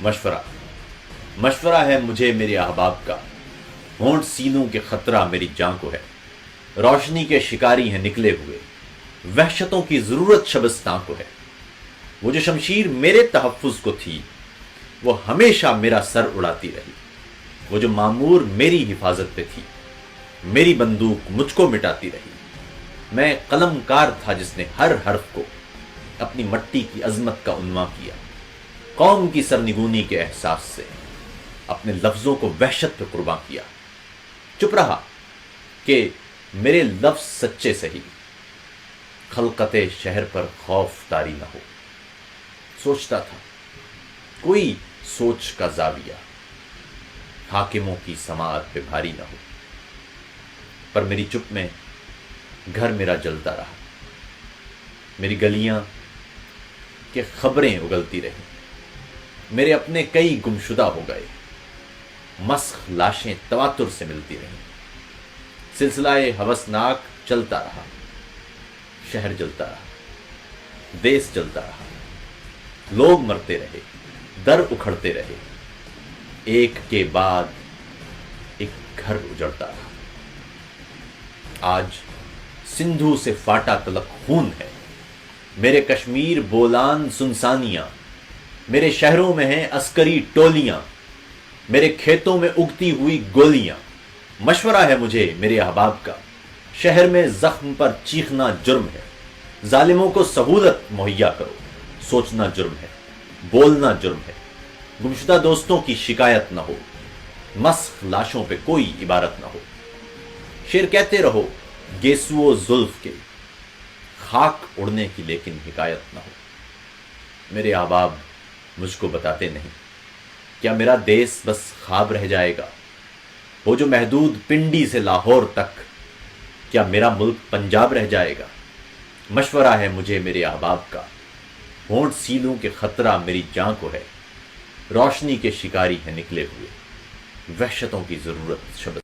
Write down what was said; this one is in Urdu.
مشورہ مشورہ ہے مجھے میرے احباب کا، ہونٹ سینوں کے خطرہ میری جان کو ہے، روشنی کے شکاری ہیں نکلے ہوئے، وحشتوں کی ضرورت شبستان کو ہے۔ وہ جو شمشیر میرے تحفظ کو تھی وہ ہمیشہ میرا سر اڑاتی رہی، وہ جو معمور میری حفاظت پہ تھی میری بندوق مجھ کو مٹاتی رہی۔ میں قلم کار تھا جس نے ہر حرف کو اپنی مٹی کی عظمت کا عنواں کیا، قوم کی سرنگونی کے احساس سے اپنے لفظوں کو وحشت پہ قرباں کیا۔ چپ رہا کہ میرے لفظ سچے سہی، خلقت شہر پر خوف طاری نہ ہو۔ سوچتا تھا کوئی سوچ کا زاویہ حاکموں کی سماعت پہ بھاری نہ ہو، پر میری چپ میں گھر میرا جلتا رہا، میری گلیاں کہ خبریں اگلتی رہیں، میرے اپنے کئی گمشدہ ہو گئے، مسخ لاشیں تواتر سے ملتی رہیں۔ سلسلہ ہوسناک چلتا رہا، شہر جلتا رہا، دیس جلتا رہا، لوگ مرتے رہے، در اکھڑتے رہے، ایک کے بعد ایک گھر اجڑتا رہا۔ آج سندھو سے فاٹا تلک خون ہے، میرے کشمیر بولان سنسانیاں، میرے شہروں میں ہیں عسکری ٹولیاں، میرے کھیتوں میں اگتی ہوئی گولیاں۔ مشورہ ہے مجھے میرے احباب کا، شہر میں زخم پر چیخنا جرم ہے، ظالموں کو سہولت مہیا کرو، سوچنا جرم ہے، بولنا جرم ہے، گمشدہ دوستوں کی شکایت نہ ہو، مسخ لاشوں پہ کوئی عبارت نہ ہو۔ شعر کہتے رہو گیسو و زلف کے، خاک اڑنے کی لیکن حکایت نہ ہو۔ میرے احباب مجھ کو بتاتے نہیں، کیا میرا دیس بس خواب رہ جائے گا؟ وہ جو محدود پنڈی سے لاہور تک، کیا میرا ملک پنجاب رہ جائے گا؟ مشورہ ہے مجھے میرے احباب کا، ہونٹ سیلوں کے خطرہ میری جان کو ہے، روشنی کے شکاری ہیں نکلے ہوئے، وحشتوں کی ضرورت شبستان